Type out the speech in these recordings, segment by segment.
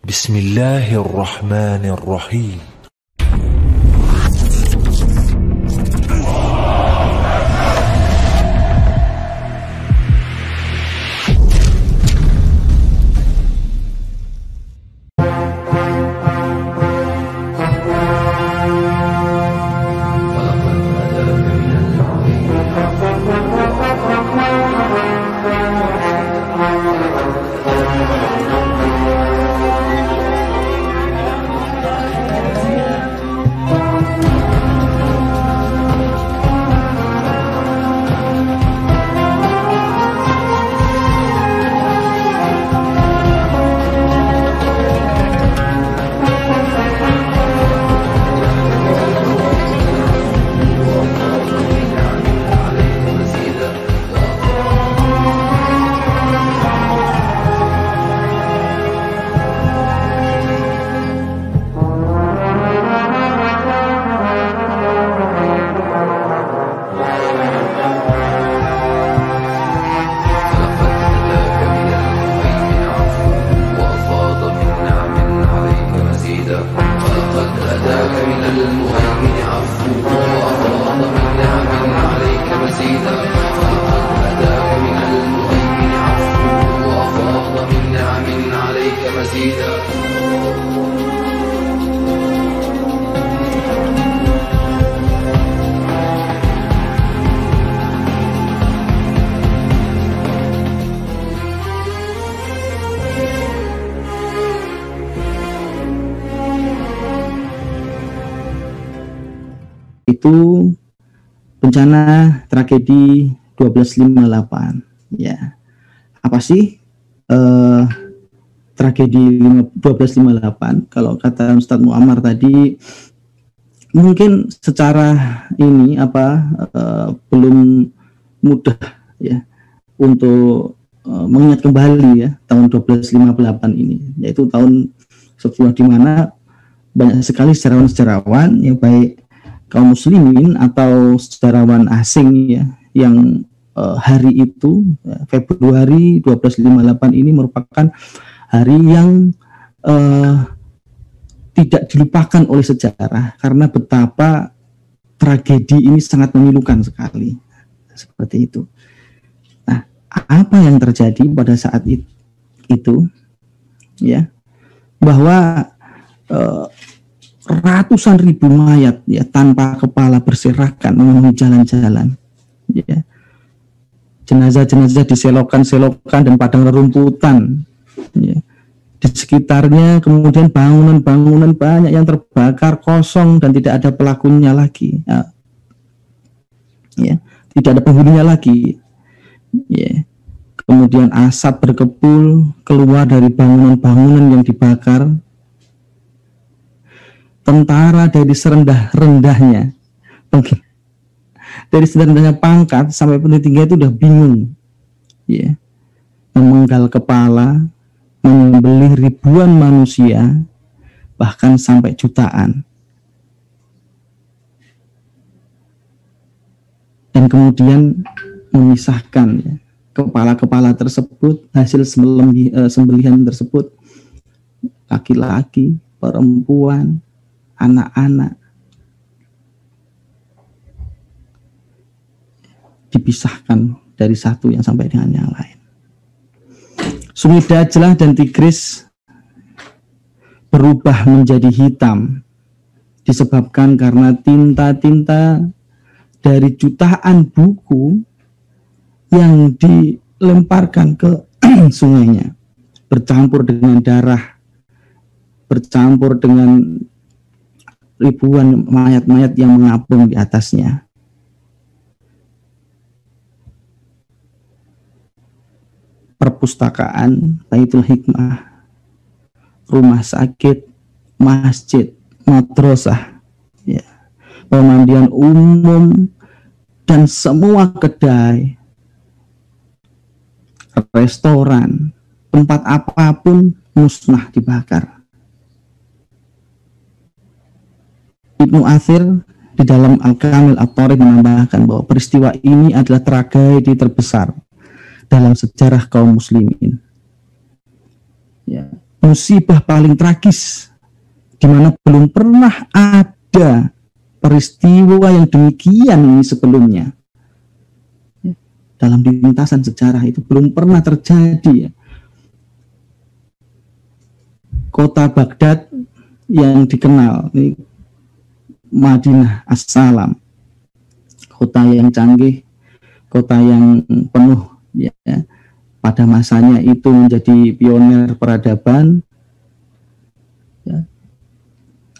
Bismillahirrahmanirrahim. Itu bencana tragedi 1258 ya. Apa sih tragedi 1258? Kalau kata Ustadz Muammar tadi, mungkin secara ini belum mudah ya untuk mengingat kembali ya tahun 1258 ini, yaitu tahun sebuah di mana banyak sekali sejarawan-sejarawan yang baik kaum muslimin atau sejarawan asing ya yang hari itu Februari 1258 ini merupakan hari yang tidak dilupakan oleh sejarah karena betapa tragedi ini sangat memilukan sekali, seperti itu. Nah, apa yang terjadi pada saat itu ya, bahwa ratusan ribu mayat ya tanpa kepala berserakan memenuhi jalan-jalan ya. Jenazah-jenazah diselokkan dan padang rerumputan ya. Di sekitarnya kemudian bangunan-bangunan banyak yang terbakar kosong dan tidak ada pelakunya lagi ya, tidak ada penghuninya lagi ya. Kemudian asap berkepul keluar dari bangunan-bangunan yang dibakar. Tentara dari serendah-rendahnya pangkat sampai pentingnya itu udah bingung ya, memenggal kepala, menyembelih ribuan manusia, bahkan sampai jutaan, dan kemudian memisahkan ya, kepala-kepala tersebut, hasil sembelihan tersebut, laki-laki, perempuan, anak-anak, dipisahkan dari satu yang sampai dengan yang lain. Sungai Dajlah dan Tigris berubah menjadi hitam disebabkan karena tinta-tinta dari jutaan buku yang dilemparkan ke sungainya, bercampur dengan darah, bercampur dengan ribuan mayat-mayat yang mengapung di atasnya. Perpustakaan, Baitul Hikmah, rumah sakit, masjid, madrasah, ya, pemandian umum, dan semua kedai, restoran, tempat apapun musnah dibakar. Ibnu Athir di dalam Al-Kamil At-Tharif menambahkan bahwa peristiwa ini adalah tragedi terbesar dalam sejarah kaum muslimin. Ya, musibah paling tragis di mana belum pernah ada peristiwa yang demikian ini sebelumnya. Dalam lintasan sejarah itu belum pernah terjadi. Kota Baghdad yang dikenal, ini Madinah As-Salam, kota yang canggih, kota yang penuh, ya, pada masanya itu menjadi pionir peradaban, ya,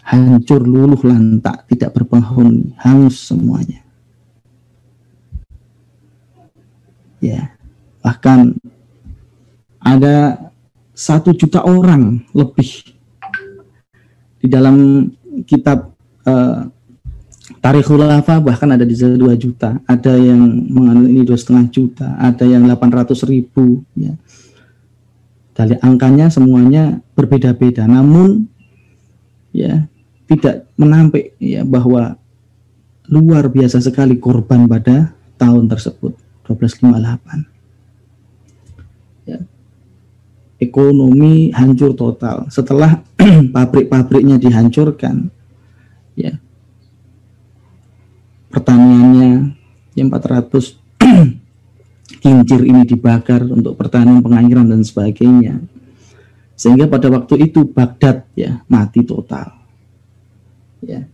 hancur luluh lantak, tidak berpenghuni, hangus semuanya. Ya, bahkan ada 1 juta orang lebih di dalam kitab Tarikhul Khulafa, bahkan ada di 2 juta, ada yang mengandung ini 2,5 juta, ada yang 800.000, ya. Dari angkanya semuanya berbeda-beda, namun ya tidak menampik ya bahwa luar biasa sekali korban pada tahun tersebut 1258. Ya. Ekonomi hancur total setelah pabrik-pabriknya dihancurkan, ya. Pertaniannya yang 400 kincir ini dibakar untuk pertanian, pengairan dan sebagainya, sehingga pada waktu itu Baghdad ya mati total, ya.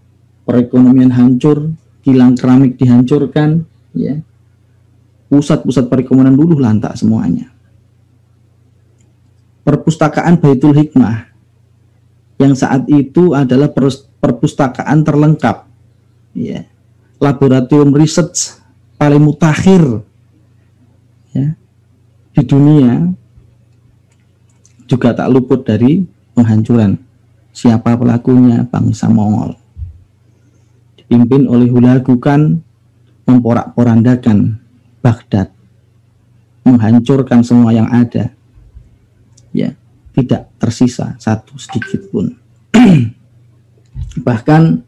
Perekonomian hancur, kilang keramik dihancurkan, ya. Pusat-pusat perekonomian luluh lantak semuanya. Perpustakaan Baitul Hikmah yang saat itu adalah perpustakaan terlengkap, ya, laboratorium research paling mutakhir, ya, di dunia, juga tak luput dari penghancuran. Siapa pelakunya? Bangsa Mongol, dipimpin oleh Hulagu Khan, memporak-porandakan Baghdad, menghancurkan semua yang ada, ya, tidak tersisa satu sedikit pun. Bahkan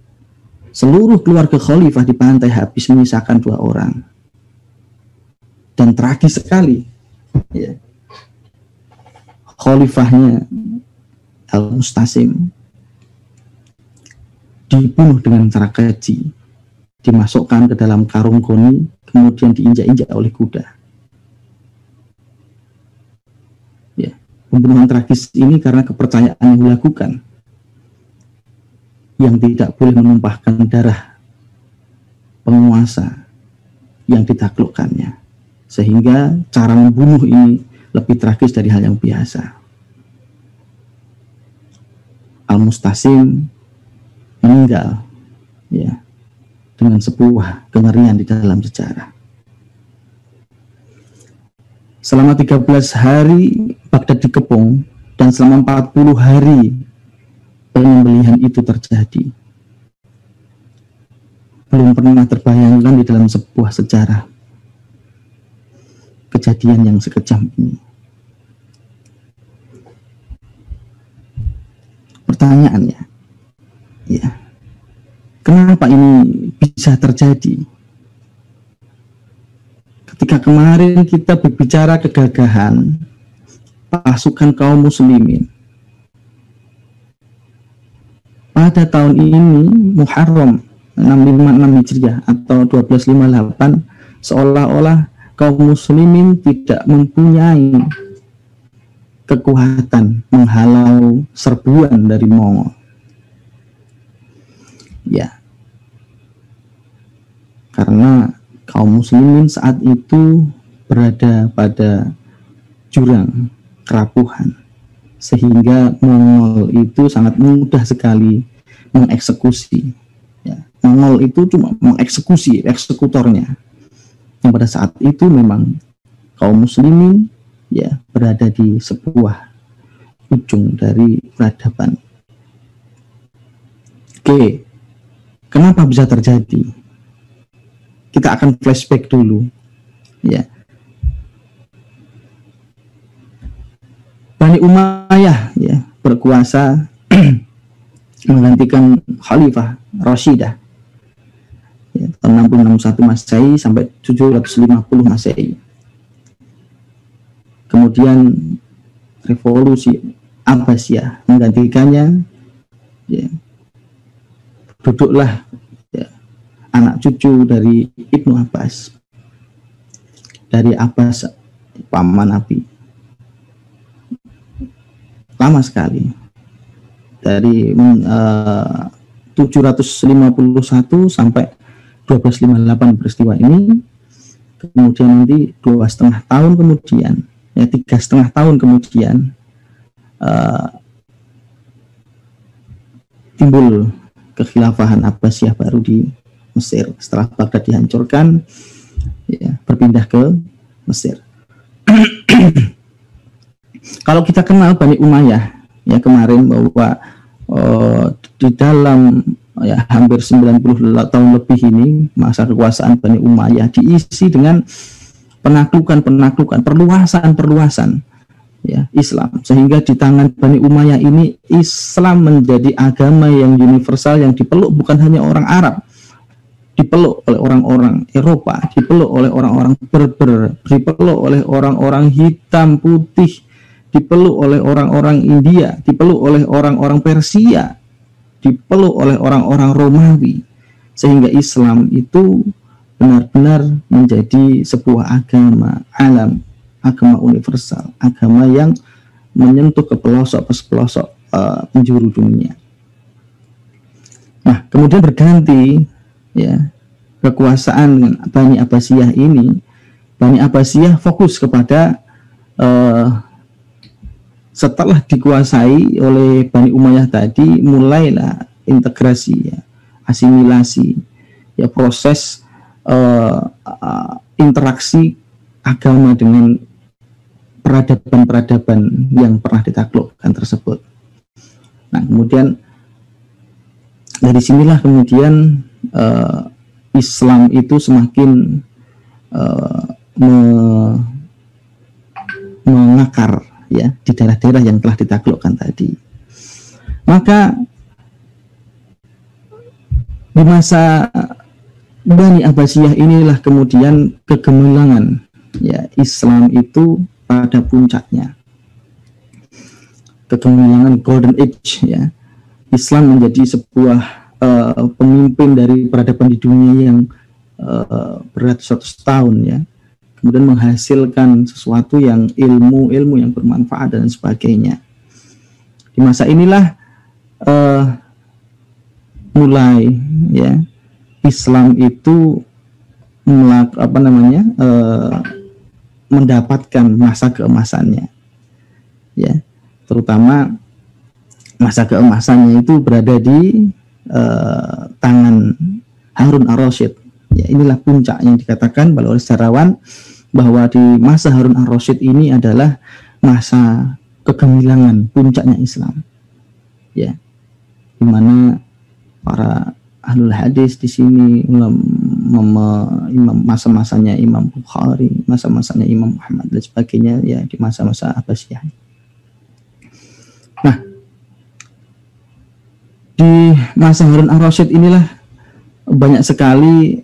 seluruh keluarga khalifah di pantai habis menyisakan 2 orang. Dan tragis sekali, ya, khalifahnya Al-Mustasim dibunuh dengan cara keji, dimasukkan ke dalam karung goni, kemudian diinjak-injak oleh kuda. Ya, pembunuhan tragis ini karena kepercayaan yang dilakukan, yang tidak boleh menumpahkan darah penguasa yang ditaklukkannya, sehingga cara membunuh ini lebih tragis dari hal yang biasa. Al-Mustasim meninggal, ya, dengan sebuah kengerian di dalam sejarah. Selama 13 hari Baghdad dikepung, dan selama 40 hari penyembelihan itu terjadi. Belum pernah terbayangkan di dalam sebuah sejarah kejadian yang sekejam ini. Pertanyaannya, ya, kenapa ini bisa terjadi? Ketika kemarin kita berbicara kegagahan pasukan kaum muslimin, pada tahun ini Muharram 656 Hijriah atau 1258, seolah-olah kaum muslimin tidak mempunyai kekuatan menghalau serbuan dari Mongol. Ya, karena kaum muslimin saat itu berada pada jurang kerapuhan, sehingga Mongol itu sangat mudah sekali mengeksekusi. Ya, Mongol itu cuma mengeksekusi eksekutornya. Yang pada saat itu memang kaum muslimin ya berada di sebuah ujung dari peradaban. Oke, kenapa bisa terjadi? Kita akan flashback dulu, ya. Bani Umayyah ya berkuasa menggantikan Khalifah Rashidah, ya, tahun 661 Masehi sampai 750 Masehi. Kemudian revolusi Abbasiyah menggantikannya, ya, duduklah ya, anak cucu dari Ibnu Abbas, dari Abbas paman Nabi. Lama sekali, dari 751 sampai 1258 peristiwa ini. Kemudian nanti 2,5 tahun kemudian, ya 3,5 tahun kemudian, timbul kekhilafahan Abbasiyah baru di Mesir setelah Baghdad dihancurkan, ya, berpindah ke Mesir. Kalau kita kenal Bani Umayyah ya kemarin, bahwa di dalam ya hampir 90 tahun lebih ini masa kekuasaan Bani Umayyah diisi dengan penaklukan, perluasan ya Islam, sehingga di tangan Bani Umayyah ini Islam menjadi agama yang universal, yang dipeluk bukan hanya orang Arab, dipeluk oleh orang-orang Eropa, dipeluk oleh orang-orang Berber, dipeluk oleh orang-orang hitam putih, dipeluk oleh orang-orang India, dipeluk oleh orang-orang Persia, dipeluk oleh orang-orang Romawi, sehingga Islam itu benar-benar menjadi sebuah agama alam, agama universal, agama yang menyentuh ke pelosok penjuru dunia. Nah, kemudian berganti ya kekuasaan dengan Bani Abbasiyah ini. Bani Abbasiyah fokus kepada setelah dikuasai oleh Bani Umayyah tadi, mulailah integrasi, ya, asimilasi, ya, proses interaksi agama dengan peradaban-peradaban yang pernah ditaklukkan tersebut. Nah, kemudian dari sinilah kemudian Islam itu semakin mengakar ya di daerah-daerah yang telah ditaklukkan tadi. Maka di masa Bani Abbasiyah inilah kemudian kegemilangan ya Islam itu pada puncaknya. Kegemilangan Golden Age ya. Islam menjadi sebuah pemimpin dari peradaban di dunia yang beratus-ratus tahun ya. Kemudian menghasilkan sesuatu yang ilmu yang bermanfaat dan sebagainya. Di masa inilah mulai ya Islam itu mendapatkan masa keemasannya, ya, terutama masa keemasannya itu berada di tangan Harun ar-Rasyid. Ya, inilah puncak yang dikatakan oleh sejarawan bahwa di masa Harun ar-Rasyid ini adalah masa kegemilangan, puncaknya Islam. Ya, di mana para ahlul hadis di sini masa-masanya Imam Bukhari, masa-masanya Imam Muhammad dan sebagainya ya di masa-masa Abbasiyah. Nah, di masa Harun ar-Rasyid inilah banyak sekali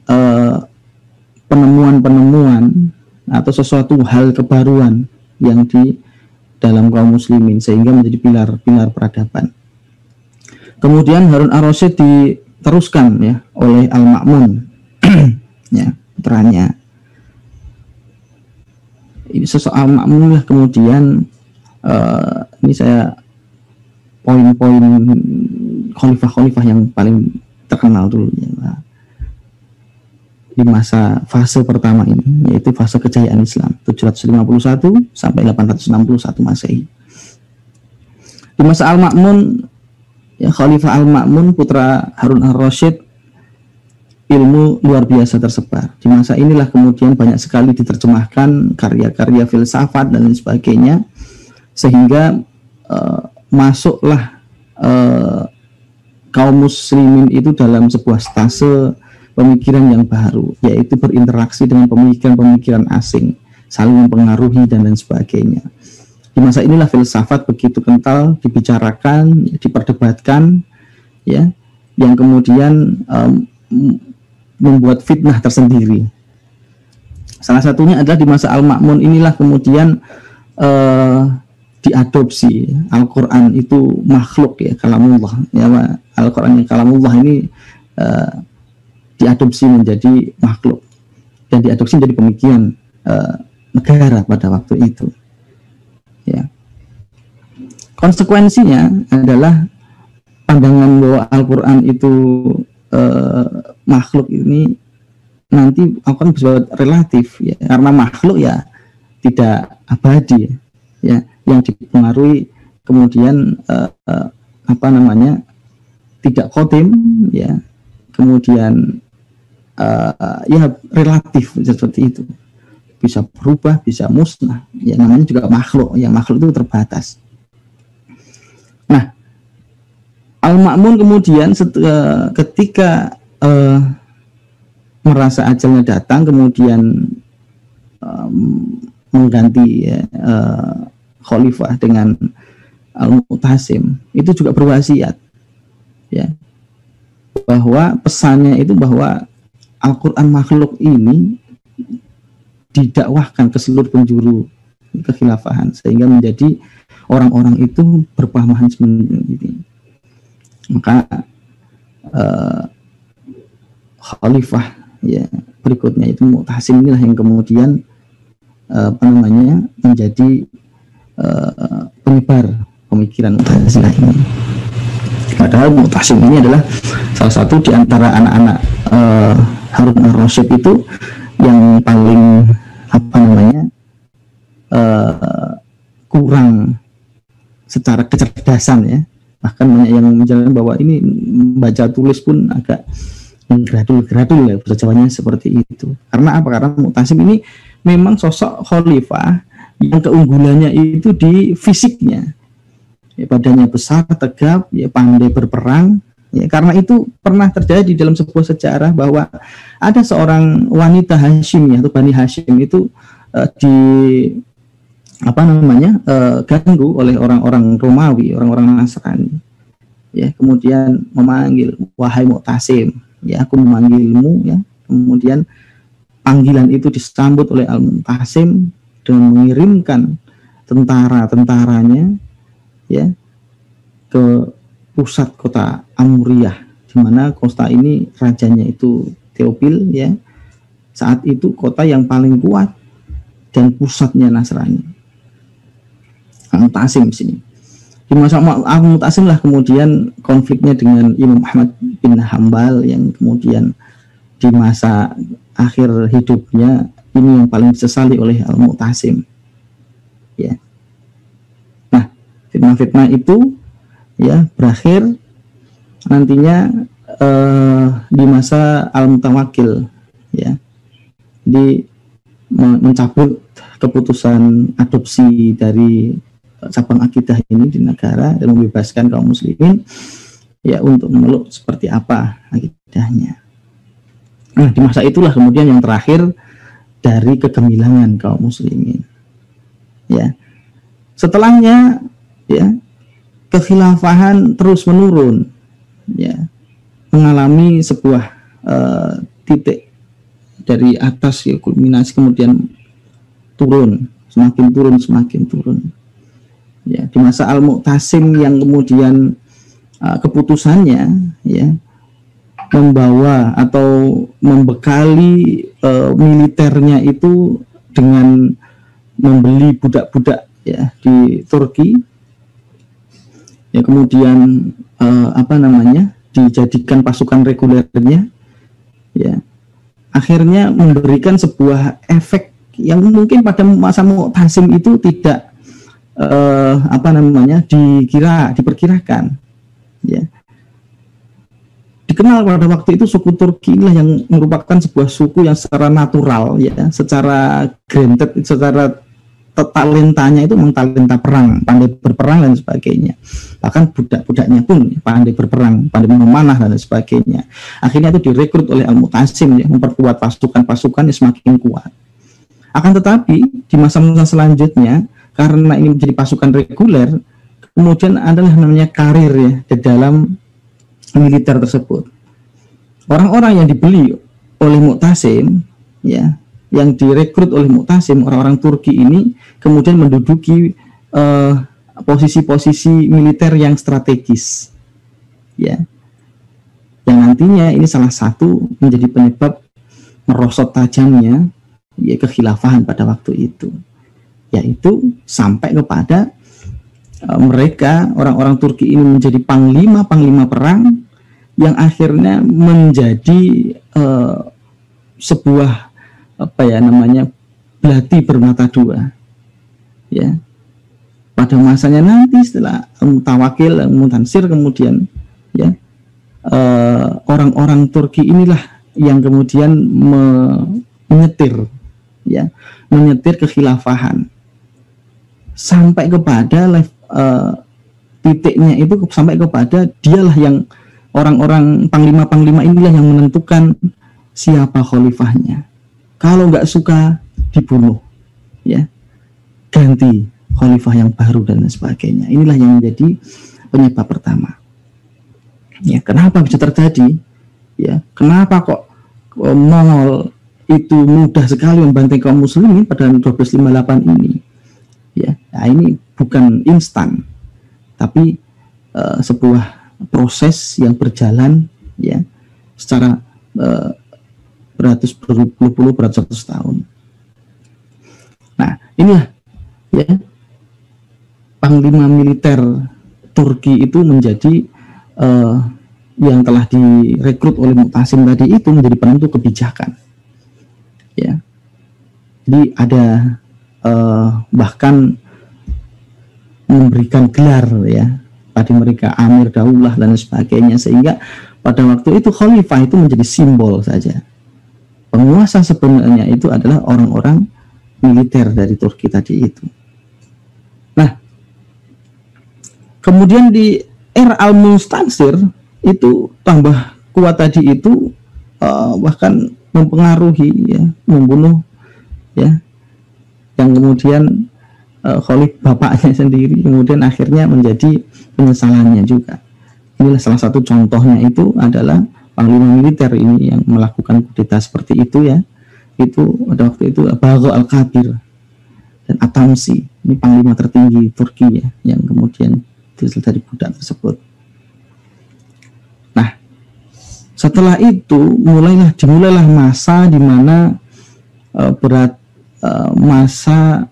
penemuan-penemuan atau sesuatu hal kebaruan yang di dalam kaum muslimin sehingga menjadi pilar-pilar peradaban. Kemudian Harun ar-Rasyid diteruskan ya oleh Al-Ma'mun ya putranya. Ini sosok Al-Ma'mun lah kemudian ini saya poin-poin khalifah-khalifah yang paling terkenal dulu ya, di masa fase pertama ini, yaitu fase kejayaan Islam 751 sampai 861 Masehi. Di masa Al-Ma'mun ya, Khalifah Al-Ma'mun putra Harun ar-Rasyid, ilmu luar biasa tersebar. Di masa inilah kemudian banyak sekali diterjemahkan karya-karya filsafat dan lain sebagainya, sehingga masuklah kaum muslimin itu dalam sebuah stase pemikiran yang baru, yaitu berinteraksi dengan pemikiran-pemikiran asing, saling mempengaruhi dan lain sebagainya. Di masa inilah filsafat begitu kental dibicarakan, diperdebatkan, ya, yang kemudian membuat fitnah tersendiri. Salah satunya adalah di masa Al-Ma'mun inilah kemudian diadopsi. Al-Quran itu makhluk ya, kalamullah ya, Al-Quran yang kalamullah ini diadopsi menjadi makhluk dan diadopsi menjadi pemikiran negara pada waktu itu ya. Konsekuensinya adalah pandangan bahwa Al-Quran itu makhluk ini nanti akan bersifat relatif ya, karena makhluk ya tidak abadi ya, yang dipengaruhi kemudian tidak qadim ya, kemudian ya relatif seperti itu, bisa berubah, bisa musnah ya, namanya juga makhluk ya, makhluk itu terbatas. Nah, Al-Ma'mun kemudian ketika merasa ajalnya datang, kemudian mengganti khalifah dengan Al-Mu'tasim, itu juga berwasiat ya, bahwa pesannya itu bahwa Al-Quran makhluk ini didakwahkan ke seluruh penjuru kekhilafahan sehingga menjadi orang-orang itu berpemahaman seperti ini. Maka khalifah ya berikutnya itu Mu'tasim inilah yang kemudian menjadi penyebar pemikiran Mu'tazilah ini. Padahal Mu'tasim ini adalah salah satu di antara anak-anak Harun ar-Rasyid itu yang paling kurang secara kecerdasan ya, bahkan banyak yang menjelaskan bahwa ini baca tulis pun agak gradul ya, bahasa Jawanya seperti itu. Karena apa? Karena Mu'tasim ini memang sosok khalifah yang keunggulannya itu di fisiknya ya, badannya besar, tegap ya, pandai berperang ya. Karena itu pernah terjadi dalam sebuah sejarah bahwa ada seorang wanita Hashim atau Bani Hashim itu ganggu oleh orang-orang Romawi, orang-orang Nasrani ya, kemudian memanggil, wahai Mu'tasim ya, aku memanggilmu ya. Kemudian panggilan itu disambut oleh Al-Mu'tasim dengan mengirimkan tentara-tentaranya ya ke pusat kota Amuriyah, di mana kota ini rajanya itu Theophil ya, saat itu kota yang paling kuat dan pusatnya Nasrani. Al-Mu'tasim di sini. Di masa Al-Mu'tasim lah kemudian konfliknya dengan Imam Ahmad bin Hambal yang kemudian di masa akhir hidupnya ini yang paling disesali oleh Al-Mu'tasim ya. Nah, fitnah-fitnah itu ya berakhir nantinya di masa Al-Mutawakkil ya, mencabut keputusan adopsi dari cabang akidah ini di negara dan membebaskan kaum muslimin ya untuk memeluk seperti apa akidahnya. Nah, di masa itulah kemudian yang terakhir dari kegemilangan kaum muslimin ya. Setelahnya ya kekhilafahan terus menurun ya, mengalami sebuah titik dari atas ya, kulminasi, kemudian turun, semakin turun ya. Di masa Al-Mu'tasim yang kemudian keputusannya ya membawa atau membekali militernya itu dengan membeli budak-budak ya di Turki ya, kemudian dijadikan pasukan regulernya ya, akhirnya memberikan sebuah efek yang mungkin pada masa Mu'tasim itu tidak diperkirakan ya. Dikenal pada waktu itu suku Turki inilah yang merupakan sebuah suku yang secara natural ya, secara granted, secara talentanya itu memang talenta perang, pandai berperang dan sebagainya. Bahkan budak-budaknya pun pandai berperang, pandai memanah dan sebagainya. Akhirnya itu direkrut oleh Al-Mu'tasim ya, memperkuat pasukan-pasukan yang semakin kuat. Akan tetapi di masa-masa selanjutnya, karena ini menjadi pasukan reguler, kemudian adalah namanya karir ya di dalam militer tersebut. Orang-orang yang dibeli oleh Mu'tasim ya, yang direkrut oleh Mu'tasim, orang-orang Turki ini kemudian menduduki posisi-posisi militer yang strategis, ya, yang nantinya ini salah satu menjadi penyebab merosot tajamnya ya kekhilafahan pada waktu itu, yaitu sampai kepada mereka orang-orang Turki ini menjadi panglima perang yang akhirnya menjadi sebuah belati bermata dua, ya. Pada masanya nanti setelah Mutawakil, Mutansir, kemudian ya orang-orang Turki inilah yang kemudian menyetir kekhilafahan sampai kepada titiknya itu sampai kepada dialah yang orang-orang panglima inilah yang menentukan siapa khalifahnya. Kalau nggak suka dibunuh, ya, ganti khalifah yang baru dan sebagainya. Inilah yang menjadi penyebab pertama. Ya, kenapa bisa terjadi? Ya, kenapa kok Mongol itu mudah sekali membantai kaum muslimin pada 1258 ini? Ya, nah ini bukan instan, tapi sebuah proses yang berjalan ya secara beratus tahun. Nah, inilah ya panglima militer Turki itu menjadi yang telah direkrut oleh Mu'tasim tadi itu menjadi penentu kebijakan. Ya, jadi ada bahkan memberikan gelar ya pada mereka Amir Daulah dan sebagainya, sehingga pada waktu itu khalifah itu menjadi simbol saja. Penguasa sebenarnya itu adalah orang-orang militer dari Turki tadi itu. Nah, kemudian di era Al-Mustansir itu tambah kuat tadi itu, bahkan mempengaruhi ya, membunuh ya, yang kemudian khalif bapaknya sendiri, kemudian akhirnya menjadi penyesalannya juga. Inilah salah satu contohnya itu adalah panglima militer ini yang melakukan kudeta seperti itu ya. Itu pada waktu itu Bagho Al-Kabir dan Atamsi, ini panglima tertinggi Turki ya, yang kemudian dari budak tersebut. Nah, setelah itu dimulailah masa di mana masa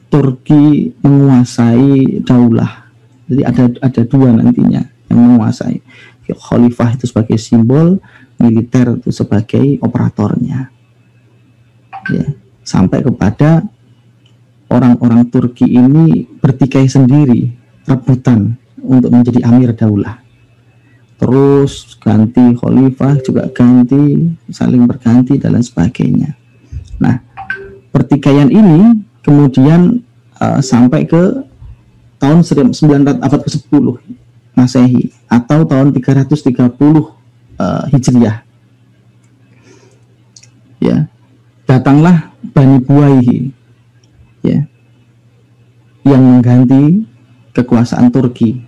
Turki menguasai daulah. Jadi ada dua nantinya yang menguasai. Khalifah itu sebagai simbol, militer itu sebagai operatornya. Ya, sampai kepada orang-orang Turki ini bertikai sendiri, rebutan untuk menjadi amir daulah. Terus ganti khalifah juga ganti, saling berganti dan lain sebagainya. Nah, pertikaian ini kemudian sampai ke tahun 900 abad ke-10 Masehi atau tahun 330 Hijriah. Ya. Datanglah Bani Buwayhi ya, yang mengganti kekuasaan Turki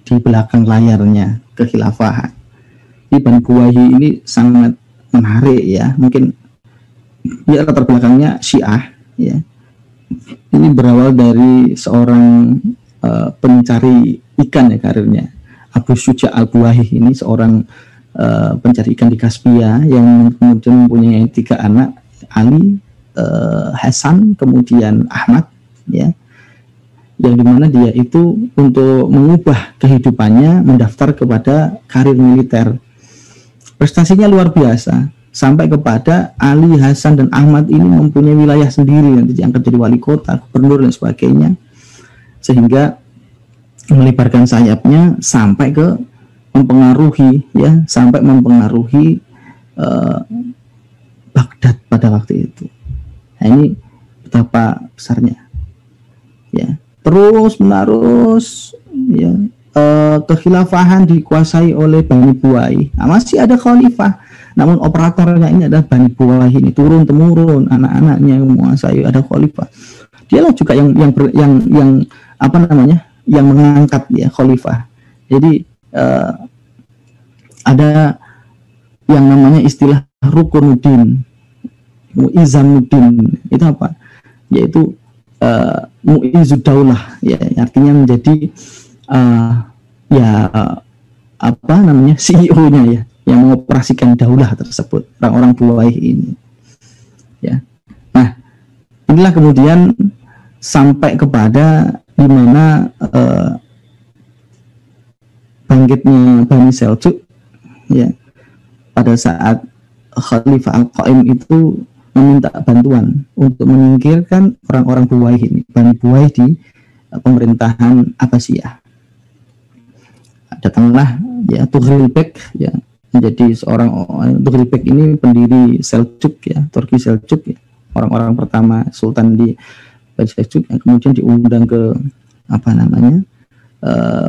di belakang layarnya kekhilafahan. Di Bani Buwayhi ini sangat menarik ya, mungkin ya latar belakangnya Syiah ya. Ini berawal dari seorang pencari ikan ya karirnya. Abu Syuja Al-Buwayhi ini seorang pencari ikan di Kaspia yang kemudian mempunyai 3 anak, Ali, Hasan, kemudian Ahmad ya. Yang dimana dia itu untuk mengubah kehidupannya mendaftar kepada karir militer. Prestasinya luar biasa. Sampai kepada Ali, Hasan, dan Ahmad ini mempunyai wilayah sendiri, nanti diangkat jadi wali kota, gubernur, dan sebagainya, sehingga melebarkan sayapnya sampai ke mempengaruhi Baghdad pada waktu itu. Nah, ini betapa besarnya ya. Terus menerus ya, kekhilafahan dikuasai oleh Bani Buwayhi. Nah, masih ada khalifah, namun operatornya ini adalah Bani Buwayhi, ini turun temurun, anak-anaknya yang menguasai, ada khalifah. Dialah juga yang mengangkat ya khalifah. Jadi ada yang namanya istilah Rukunuddin, Izamuddin. Itu apa? Yaitu mu'izud daulah, ya, artinya menjadi apa namanya, CEO-nya, ya, yang mengoperasikan daulah tersebut, orang-orang buwaih ini, ya. Nah, inilah kemudian sampai kepada di mana bangkitnya Bani Seljuk, ya, pada saat Khalifah Al-Qaim itu meminta bantuan untuk menyingkirkan orang-orang Buwaih ini, Bani Buwaih di pemerintahan Abbasiyah. Datanglah, ya, Tughril Bek, ya, menjadi seorang. Tughril Bek ini pendiri Seljuk, ya, Turki Seljuk, ya, orang-orang pertama sultan di Bani Seljuk, yang kemudian diundang ke apa namanya,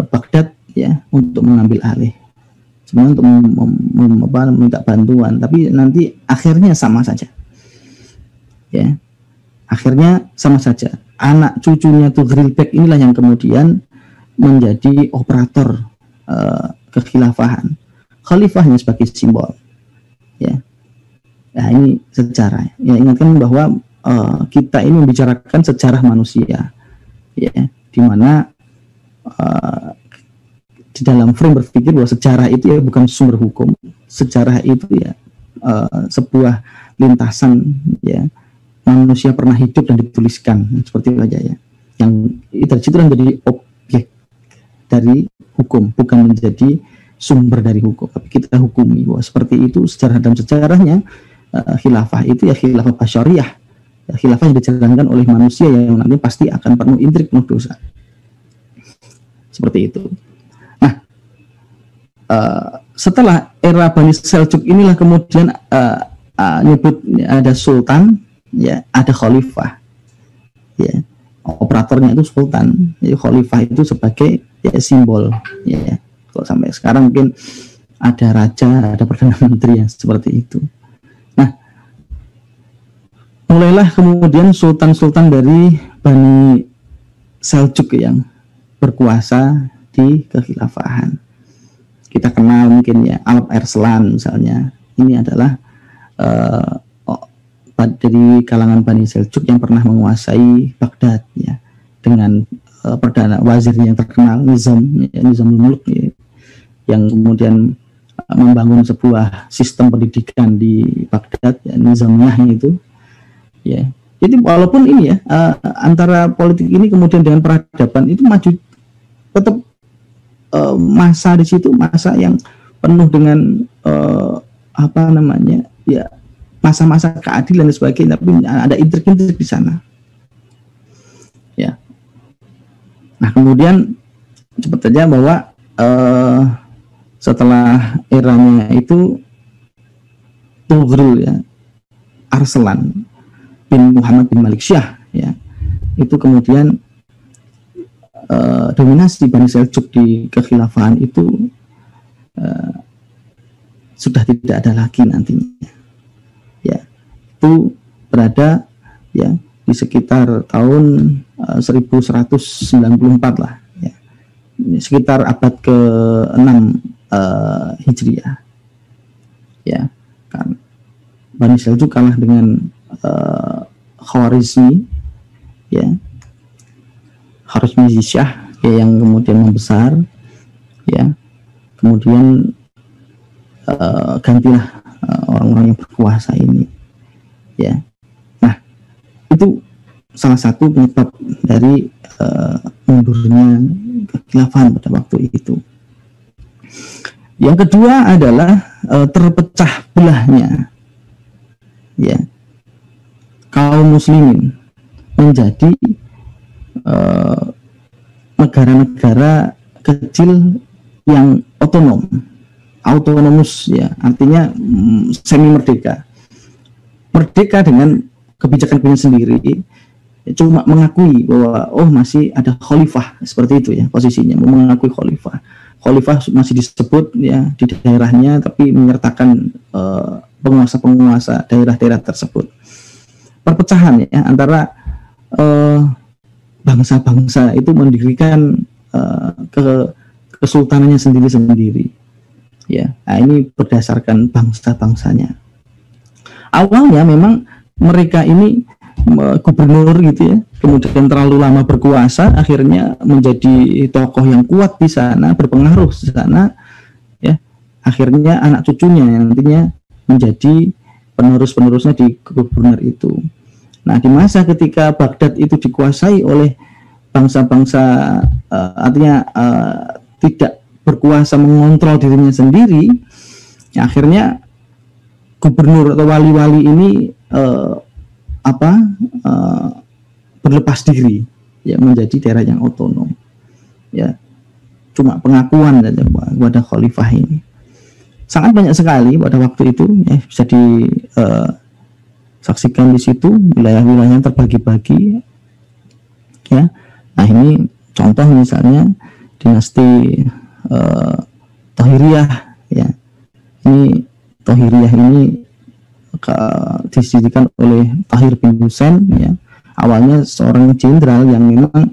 Baghdad, ya, untuk mengambil alih, sebenarnya untuk meminta bantuan, tapi nanti akhirnya sama saja, ya, akhirnya sama saja. Anak cucunya Tughril Bek inilah yang kemudian menjadi operator kekhilafahan, khalifahnya sebagai simbol, ya. Nah, ini sejarah, ya, ingatkan bahwa kita ini membicarakan sejarah manusia, ya, di mana di dalam frame berpikir bahwa sejarah itu, ya, bukan sumber hukum, sejarah itu, ya, sebuah lintasan, ya, manusia pernah hidup dan dituliskan seperti itu aja, ya, yang dari situ menjadi objek dari hukum, bukan menjadi sumber dari hukum, tapi kita hukumi bahwa seperti itu sejarah. Dan sejarahnya khilafah itu, ya, khilafah basyariyah, ya, khilafah yang dijalankan oleh manusia yang nanti pasti akan penuh intrik, penuh dosa, seperti itu. Nah, setelah era Bani Seljuk inilah kemudian nyebut ada sultan, ya, ada khalifah, ya, operatornya itu sultan, jadi khalifah itu sebagai, ya, simbol, ya. Kalau sampai sekarang mungkin ada raja, ada perdana menteri yang seperti itu. Nah, mulailah kemudian sultan-sultan dari Bani Seljuk yang berkuasa di kekhilafahan. Kita kenal mungkin, ya, Alp Arslan misalnya. Ini adalah dari kalangan Bani Seljuk yang pernah menguasai Baghdad, ya, dengan perdana wazir yang terkenal Nizam, ya, Nizamul Mulk, ya, yang kemudian membangun sebuah sistem pendidikan di Baghdad, ya, Nizamiyah itu, ya. Jadi walaupun ini, ya, antara politik ini kemudian dengan peradaban itu maju, tetap masa di situ, masa yang penuh dengan apa namanya, ya, masa-masa keadilan dan sebagainya, tapi ada intrik-intrik di sana, ya. Nah, kemudian cepat saja bahwa setelah eranya itu Tughril, ya, Arslan bin Muhammad bin Malik Syah, ya, itu kemudian dominasi Bani Seljuk di kekhilafahan itu sudah tidak ada lagi nantinya, ya. Itu berada, ya, di sekitar tahun 1194 lah, ya, sekitar abad ke-6 Hijriah, ya, kan Bani Seljuk kalah dengan Khawarizmi, ya, Khawarizmi Syah, ya, yang kemudian membesar, ya, kemudian gantilah orang-orang yang berkuasa ini, ya. Nah, itu salah satu penyebab dari mundurnya kekhilafahan pada waktu itu. Yang kedua adalah terpecah belahnya, ya, kaum muslimin menjadi negara-negara kecil yang autonomus, ya, artinya semi merdeka, dengan kebijakan sendiri, cuma mengakui bahwa masih ada khalifah, seperti itu, ya, posisinya mengakui khalifah masih disebut, ya, di daerahnya, tapi menyertakan penguasa-penguasa daerah-daerah tersebut. Perpecahan, ya, antara bangsa-bangsa itu mendirikan kesultanannya sendiri-sendiri, ya. Nah, ini berdasarkan bangsa-bangsanya. Awalnya memang mereka ini gubernur, gitu, ya, kemudian terlalu lama berkuasa, akhirnya menjadi tokoh yang kuat di sana, berpengaruh di sana, ya. Akhirnya anak cucunya yang nantinya menjadi penerus-penerusnya di gubernur itu. Nah, di masa ketika Baghdad itu dikuasai oleh bangsa-bangsa, artinya tidak berkuasa mengontrol dirinya sendiri, ya, akhirnya gubernur atau wali-wali ini berlepas diri, ya, menjadi daerah yang otonom, ya, cuma pengakuan saja kepada khalifah ini. Sangat banyak sekali pada waktu itu, ya, bisa disaksikan di situ wilayah-wilayahnya terbagi-bagi, ya. Nah, ini contoh misalnya dinasti Tahiriyah, ya. Ini Tahiriyah ini didirikan oleh Tahir bin Husain, ya. Awalnya seorang jenderal yang memang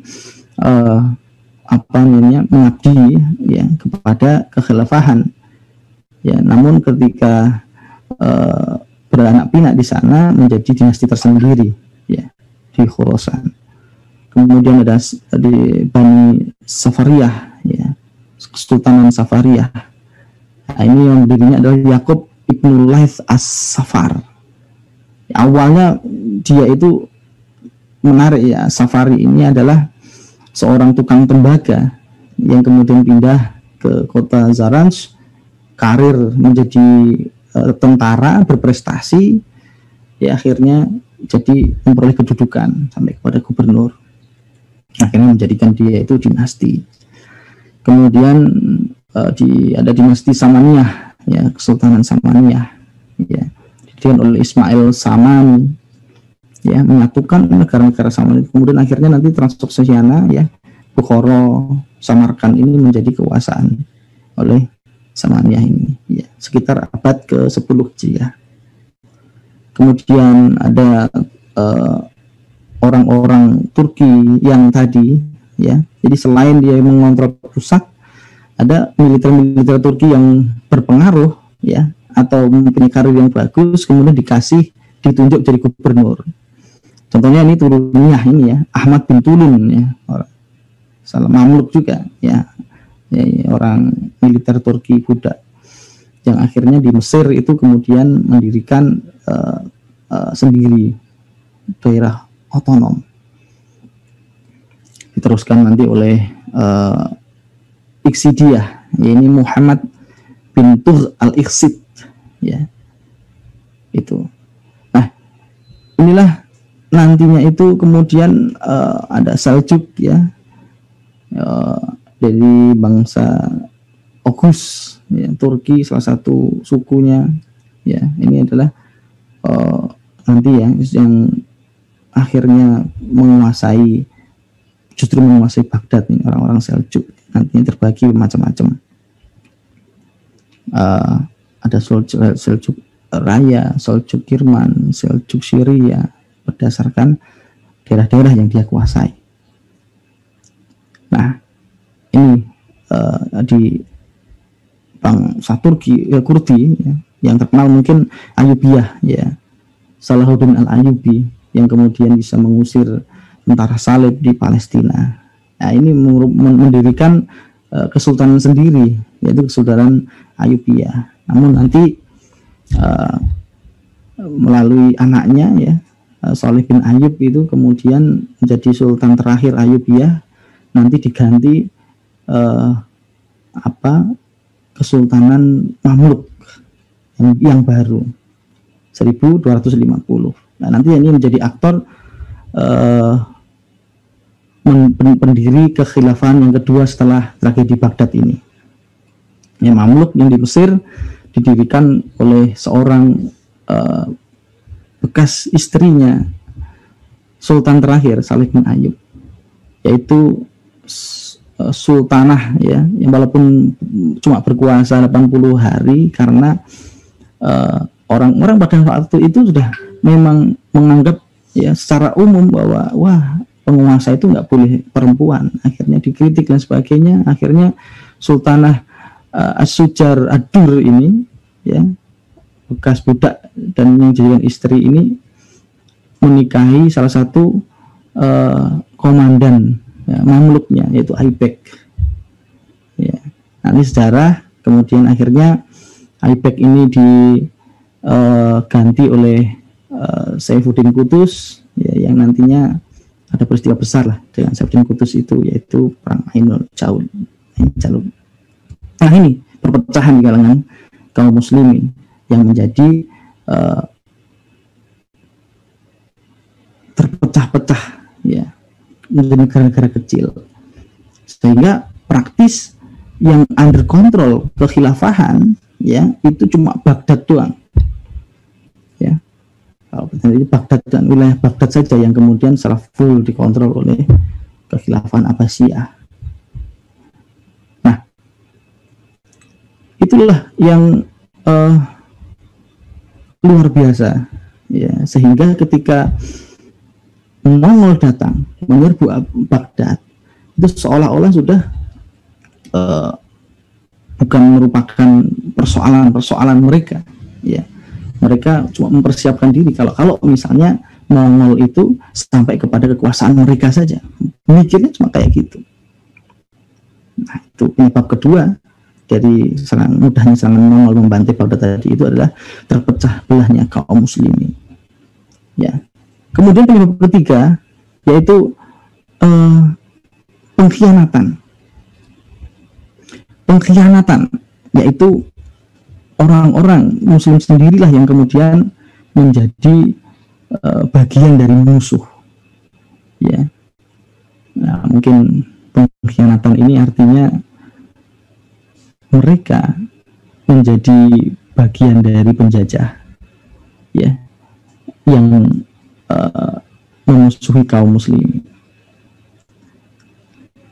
mengabdi, ya, kepada kekhilafahan, ya. Namun ketika beranak pinak di sana menjadi dinasti tersendiri, ya, di Khurasan. Kemudian ada di Bani Safariyah, ya, Kesultanan Safariyah. Nah, ini yang berdirinya adalah Yakub Ibnu Laith As-Safar. Awalnya dia itu menarik, ya. Safari ini adalah seorang tukang tembaga yang kemudian pindah ke kota Zaranj, karir menjadi tentara berprestasi, ya, akhirnya jadi memperoleh kedudukan sampai kepada gubernur. Akhirnya menjadikan dia itu dinasti. Kemudian ada dinasti Samaniyah, ya, Kesultanan Samaniyah, ya, didirikan oleh Ismail Samani, ya, menyatukan negara-negara Samani. Kemudian akhirnya nanti Transoksiana, ya, Bukhara, Samarkand ini menjadi kekuasaan oleh Samaniyah ini, ya, sekitar abad ke-10 Hijriah. Kemudian ada orang-orang Turki yang tadi, ya, jadi selain dia mengontrol pusat, ada militer-militer Turki yang berpengaruh, ya, atau mempunyai karir yang bagus, kemudian ditunjuk jadi gubernur. Contohnya ini turunnya ini, ya, Ahmad bin Tulun, ya, salah Mamluk juga, ya, orang militer Turki budak yang akhirnya di Mesir itu kemudian mendirikan sendiri daerah otonom, diteruskan nanti oleh Iqsidiyah, ini Muhammad bin Tur al-Iqsid, ya, itu. Nah, inilah nantinya itu kemudian ada Seljuk, ya, dari bangsa Oghuz, ya, Turki salah satu sukunya, ya. Ini adalah nanti, ya, yang akhirnya menguasai Baghdad ini, orang-orang Seljuk. Nantinya terbagi macam-macam. Ada Seljuk Raya, Seljuk Kirman, Seljuk Syria, berdasarkan daerah-daerah yang dia kuasai. Nah, ini di bangsa Turki, Kurdi, ya, yang terkenal mungkin Ayyubiyah, ya, Salahuddin al-Ayyubi, yang kemudian bisa mengusir tentara salib di Palestina. Nah, ini mendirikan kesultanan sendiri, yaitu Kesultanan Ayyubiyah. Namun nanti melalui anaknya, ya, Salih bin Ayyub itu kemudian menjadi sultan terakhir Ayyubiyah, nanti diganti Kesultanan Mamluk yang baru 1250. Nah, nanti ini menjadi aktor pendiri kekhilafahan yang kedua setelah tragedi Baghdad ini. Ya, Mamluk yang di Mesir didirikan oleh seorang bekas istrinya sultan terakhir Salih bin Ayyub, yaitu sultanah, ya, yang walaupun cuma berkuasa 80 hari karena orang-orang pada waktu itu sudah memang menganggap, ya, secara umum bahwa penguasa itu nggak boleh perempuan. Akhirnya dikritik dan sebagainya. Akhirnya Sultanah As-Sujar Ad-Dur ini, ya, bekas budak dan yang dijadikan istri ini menikahi salah satu komandan ya, Mamluknya, yaitu Aibak. Ya. Nanti sejarah kemudian akhirnya Aibak ini diganti oleh Saifuddin Qutuz, ya, yang nantinya ada peristiwa besar lah dengan Saifuddin Qutuz itu, yaitu perang Ainul Jalud. Nah, ini perpecahan di kalangan kaum muslimin yang menjadi terpecah-pecah ya menjadi negara-negara kecil, sehingga praktis yang under control kekhilafahan ya itu cuma Baghdad doang ya. Kalau itu Baghdad dan wilayah Baghdad saja yang kemudian secara full dikontrol oleh kekhilafahan Abbasiyah. Nah, itulah yang luar biasa ya, sehingga ketika Mongol datang menyerbu Baghdad itu seolah-olah sudah bukan merupakan persoalan mereka ya. Mereka cuma mempersiapkan diri kalau misalnya Mongol itu sampai kepada kekuasaan mereka saja, mikirnya cuma kayak gitu. Nah, itu penyebab kedua dari mudahnya serangan Mongol membantai Baghdad tadi itu adalah terpecah belahnya kaum muslimin ya. Kemudian penyebab ketiga yaitu pengkhianatan, yaitu orang-orang muslim sendirilah yang kemudian menjadi bagian dari musuh ya. Nah, mungkin pengkhianatan ini artinya mereka menjadi bagian dari penjajah ya, yang memusuhi kaum muslim.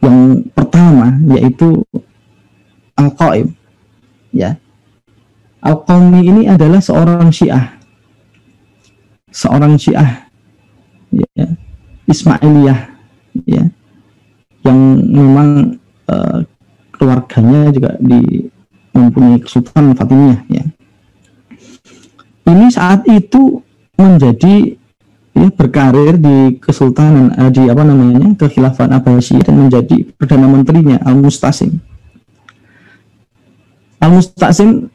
Yang pertama yaitu Al-Qaim ya. Al-Qaimi ini adalah seorang Syiah ya, Ismailiyah ya, yang memang keluarganya juga mempunyai Kesultanan Fatimiyah ya. Ini saat itu menjadi ya, berkarir di Kesultanan Kekhilafan Abbasiyah dan menjadi Perdana Menterinya Al-Mustasim. Al-Mustasim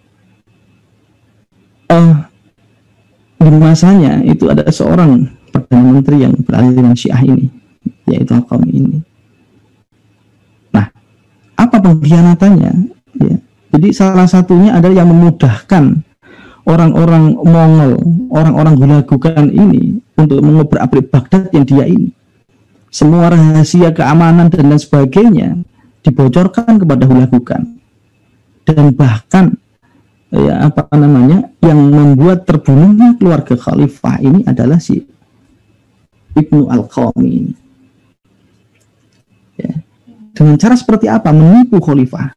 di masanya itu ada seorang Perdana Menteri yang beraliran Syiah ini, yaitu Al-Qaimi ini. Nah, apa pengkhianatannya ya? Jadi salah satunya adalah yang memudahkan orang-orang Mongol, orang-orang Hulagukan ini untuk mengobrak-abrik Baghdad yang dia ini. Semua rahasia keamanan dan lain sebagainya dibocorkan kepada Hulagukan. Dan bahkan ya yang membuat terbunuhnya keluarga khalifah ini adalah si Ibnu Al-Qaimi ini. Ya. Dengan cara seperti apa? Menipu khalifah.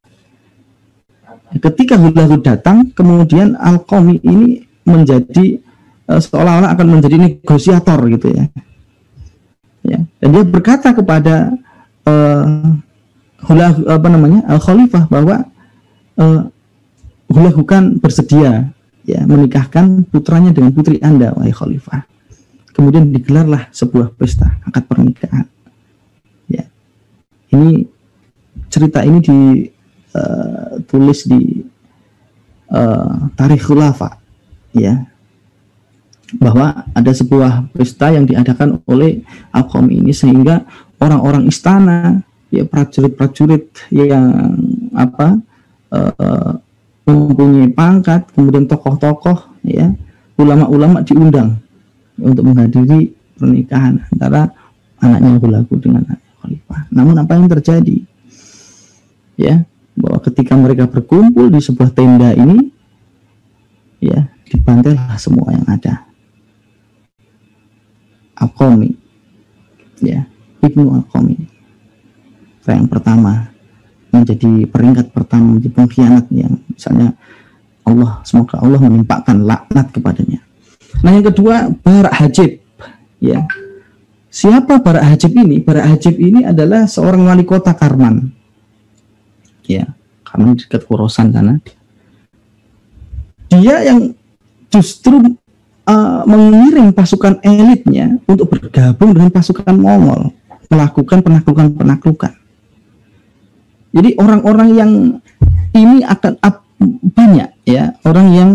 Ketika Hulagu datang, kemudian Al-Qaimi ini menjadi seolah-olah akan menjadi negosiator gitu ya. Ya. Dan dia berkata kepada Al-Khalifah bahwa Hulagukan bersedia ya menikahkan putranya dengan putri Anda, wahai Khalifah. Kemudian digelarlah sebuah pesta akad pernikahan. Ya. Ini cerita ini ditulis di Tarikh Khulafa ya, bahwa ada sebuah pesta yang diadakan oleh Al-Qaimi ini, sehingga orang-orang istana ya, prajurit-prajurit yang mempunyai pangkat, kemudian tokoh-tokoh ya, ulama-ulama diundang untuk menghadiri pernikahan antara anaknya Hulagu dengan anak Khalifah. Namun apa yang terjadi ya, bahwa ketika mereka berkumpul di sebuah tenda ini ya, dibantailah semua yang ada. Al-Qaimi ya, Ibnu Al-Qaimi yang pertama menjadi peringkat pertama, menjadi pengkhianat yang misalnya semoga Allah menimpakan laknat kepadanya. Nah, yang kedua Barak Hajib ya. Siapa Barak Hajib ini? Barak Hajib ini adalah seorang wali kota Karman ya, Karman dekat Khorasan sana. Dia yang justru mengiring pasukan elitnya untuk bergabung dengan pasukan Mongol, melakukan penaklukan. Jadi orang-orang yang ini akan banyak ya, orang yang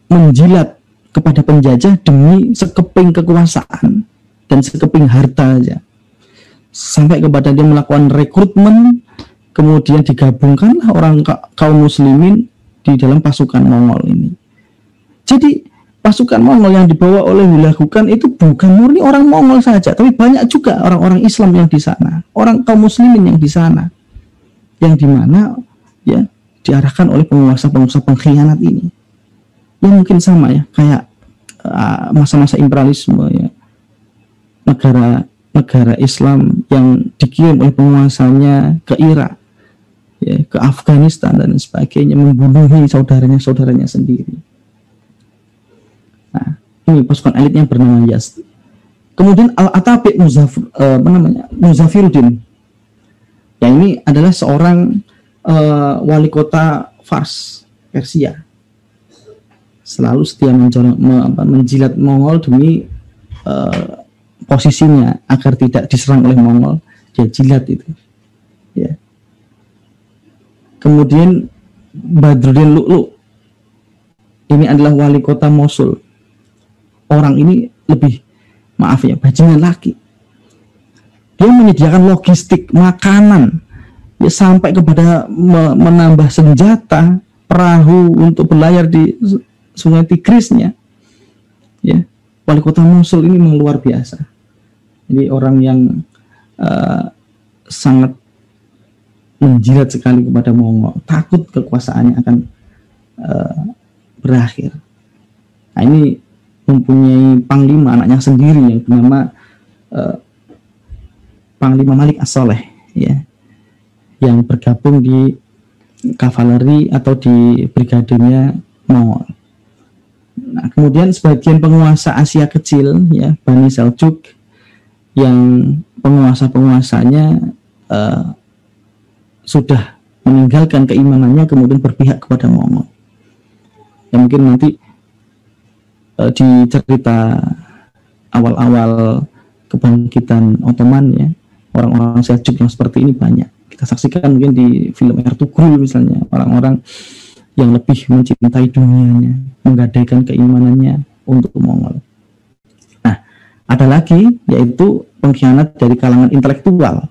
menjilat kepada penjajah demi sekeping kekuasaan dan sekeping harta aja, sampai kepada dia melakukan rekrutmen, kemudian digabungkanlah orang kaum muslimin di dalam pasukan Mongol ini. Jadi pasukan Mongol yang dibawa oleh Hulagu Khan itu bukan murni orang Mongol saja, tapi banyak juga orang-orang Islam yang di sana, orang kaum muslimin yang di sana, yang dimana ya diarahkan oleh penguasa-penguasa pengkhianat ini. Ya mungkin sama ya kayak masa-masa imperialisme ya, negara Islam yang dikirim oleh penguasanya ke Irak ya, ke Afghanistan dan sebagainya, membunuhi saudaranya sendiri. Nah, ini pasukan elit yang bernama Yazd. Kemudian Al-Atabi Muzafiruddin. Ya, ini adalah seorang wali kota Fars, Persia. Selalu setia menjilat Mongol demi posisinya agar tidak diserang oleh Mongol. Dia jilat itu. Ya. Kemudian Badruddin Lu'lu. Ini adalah wali kota Mosul. Orang ini lebih, maaf ya, bajingan lagi. Dia menyediakan logistik, makanan, ya, sampai kepada menambah senjata, perahu untuk berlayar di Sungai Tigrisnya. Ya, wali kota Mosul ini memang luar biasa. Jadi orang yang sangat menjilat sekali kepada Mongol, takut kekuasaannya akan berakhir. Nah, ini mempunyai panglima anaknya sendiri yang bernama Panglima Malik As-Soleh, ya, yang bergabung di kavaleri atau di brigadenya Mongol. Nah, kemudian sebagian penguasa Asia kecil, ya, Bani Seljuk, yang penguasa-penguasanya sudah meninggalkan keimanannya, kemudian berpihak kepada Mongol. Ya, mungkin nanti di cerita awal-awal kebangkitan Ottoman, ya, orang-orang Seljuk yang seperti ini banyak. Kita saksikan mungkin di film Ertugrul misalnya, orang-orang yang lebih mencintai dunianya, menggadaikan keimanannya untuk Mongol. Nah, ada lagi yaitu pengkhianat dari kalangan intelektual.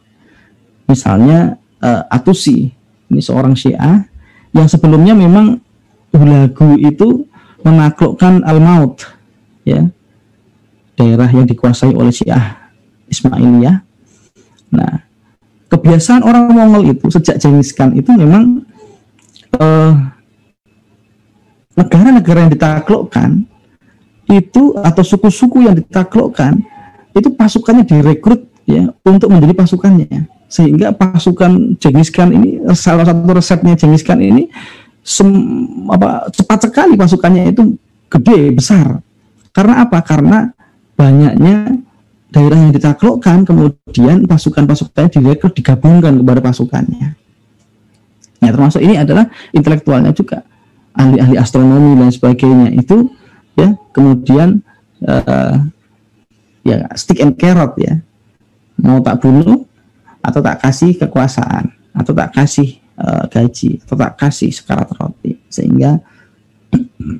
Misalnya Atusi, ini seorang Syiah yang sebelumnya memang Hulagu itu menaklukkan Al-Maut, ya, daerah yang dikuasai oleh Syiah Ismailiyah. Nah, kebiasaan orang Mongol itu sejak Genghis Khan itu memang negara-negara yang ditaklukkan itu atau suku-suku yang ditaklukkan itu pasukannya direkrut, ya, untuk menjadi pasukannya, sehingga pasukan Genghis Khan ini, salah satu resepnya Genghis Khan ini cepat sekali pasukannya itu gede, besar. Karena apa? Karena banyaknya daerah yang ditaklukkan, kemudian pasukan-pasukannya direkrut, digabungkan kepada pasukannya. Ya, termasuk ini adalah intelektualnya juga, ahli-ahli astronomi dan sebagainya itu, ya, kemudian ya, stick and carrot, ya, mau tak bunuh atau tak kasih kekuasaan atau tak kasih gaji atau tak kasih sekarat roti, sehingga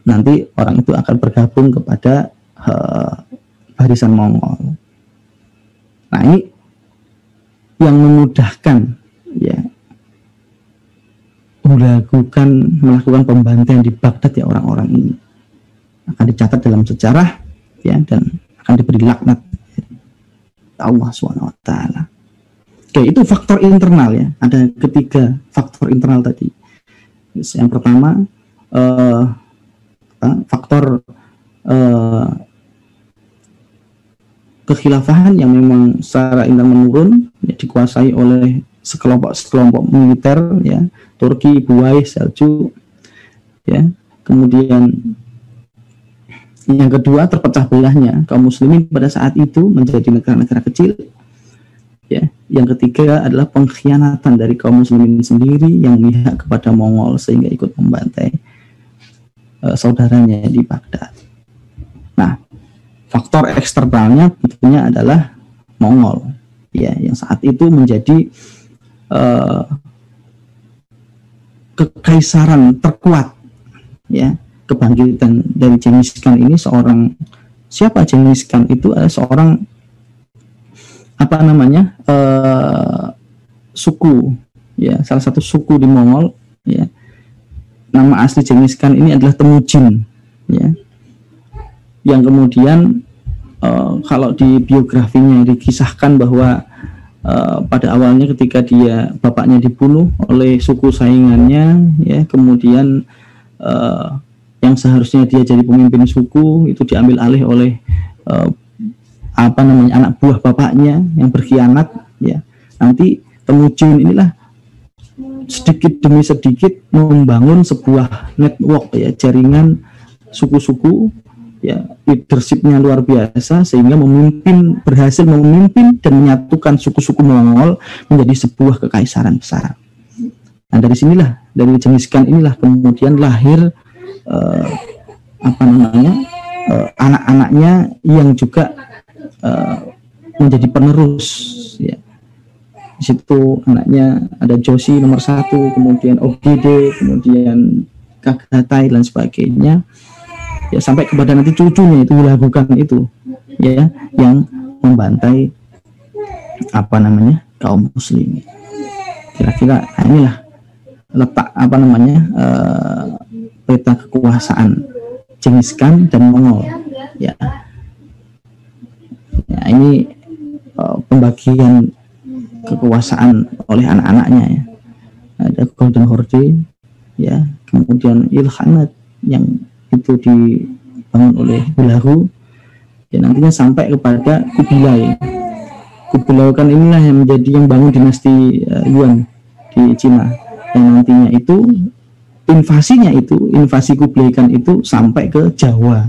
nanti orang itu akan bergabung kepada barisan Mongol. Nah, ini yang memudahkan, ya, Hulagu Khan melakukan pembantaian di Baghdad, ya, orang-orang ini akan dicatat dalam sejarah, ya, dan akan diberi laknat Allah SWT. Oke, itu faktor internal, ya. Ada ketiga faktor internal tadi. Yang pertama faktor kekhilafahan yang memang secara internal menurun, ya, dikuasai oleh sekelompok militer, ya, Turki, Buwai, Seljuk, ya. Kemudian yang kedua, terpecah belahnya kaum muslimin pada saat itu menjadi negara-negara kecil, ya. Yang ketiga adalah pengkhianatan dari kaum muslimin sendiri yang memihak kepada Mongol sehingga ikut membantai saudaranya di Baghdad. Nah, faktor eksternalnya tentunya adalah Mongol, ya, yang saat itu menjadi kekaisaran terkuat, ya. Kebangkitan dari Genghis Khan ini, siapa Genghis Khan itu adalah seorang suku, ya, salah satu suku di Mongol, ya. Nama asli Genghis Khan ini adalah Temujin, ya, yang kemudian kalau di biografinya dikisahkan bahwa pada awalnya ketika bapaknya dibunuh oleh suku saingannya, ya, kemudian yang seharusnya dia jadi pemimpin suku itu diambil alih oleh anak buah bapaknya yang berkhianat, ya. Nanti Temujin inilah sedikit demi sedikit membangun sebuah network, ya, jaringan suku-suku, ya, leadershipnya luar biasa sehingga berhasil memimpin dan menyatukan suku-suku Mongol menjadi sebuah kekaisaran besar. Nah, dari Genghis Khan inilah kemudian lahir anak-anaknya yang juga menjadi penerus, ya. Di situ anaknya ada Joshi nomor 1, kemudian Ogide, kemudian Kagatai dan sebagainya, ya, sampai kepada nanti cucunya itu dilakukan itu, ya, yang membantai kaum muslimin. Kira-kira inilah letak peta kekuasaan Genghis Khan dan Mongol, ya. Ya, ini pembagian kekuasaan oleh anak-anaknya, ya. Ada Golden Horde, ya, kemudian Ilkhanate yang itu dibangun oleh Hulagu, ya, nantinya sampai kepada Kubilai. Kubilai kan inilah yang menjadi yang bangun dinasti Yuan di Cina, yang nantinya itu invasi Kubilai Khan itu sampai ke Jawa,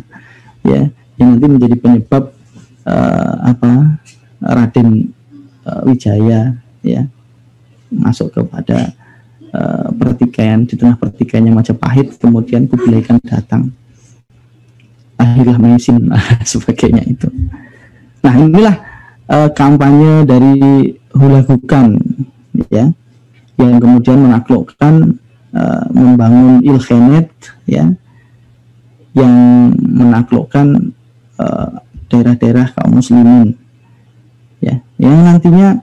ya, yang nanti menjadi penyebab Raden Wijaya, ya, masuk kepada pertikaian, di tengah pertikaiannya Majapahit, kemudian Kubilai Khan datang, akhirnya Mesin sebagainya itu. Nah, inilah kampanye dari Hulagu Khan, ya, yang kemudian menaklukkan, membangun Ilkhanate, ya, yang menaklukkan daerah-daerah kaum muslimin, ya, yang nantinya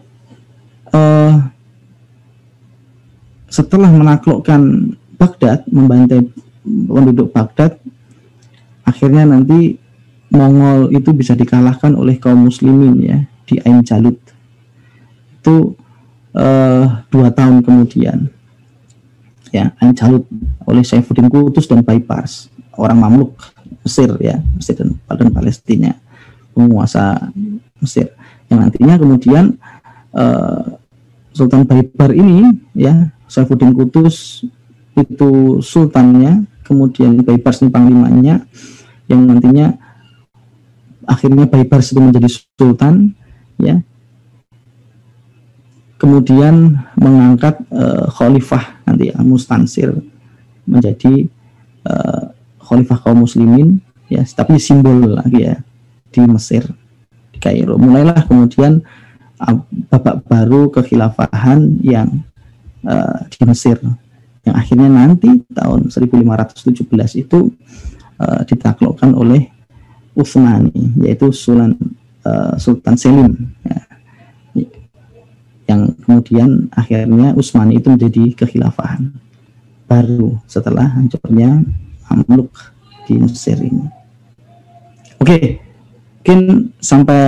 setelah menaklukkan Baghdad, membantai penduduk Baghdad, akhirnya nanti Mongol itu bisa dikalahkan oleh kaum muslimin, ya, di Ain Jalut itu 2 tahun kemudian, ya, Ain Jalut oleh Saifuddin Qutuz dan Baibars, orang Mamluk Mesir, ya, Mesir dan Palestina, penguasa Mesir, yang nantinya kemudian Sultan Baibar ini, ya, Saifuddin Qutuz itu sultannya, kemudian Baibars ini panglimanya, yang nantinya akhirnya Baibars itu menjadi sultan, ya, kemudian mengangkat khalifah nanti Mustansir menjadi khalifah kaum muslimin, ya, tapi simbol lagi, ya, di Mesir, di Kairo. Mulailah kemudian babak baru kekhilafahan yang di Mesir, yang akhirnya nanti tahun 1517 itu ditaklukkan oleh Utsmani, yaitu Sultan Selim, ya, yang kemudian akhirnya Utsmani itu menjadi kekhilafahan baru setelah hancurnya Mamluk di Mesir ini. Oke, mungkin sampai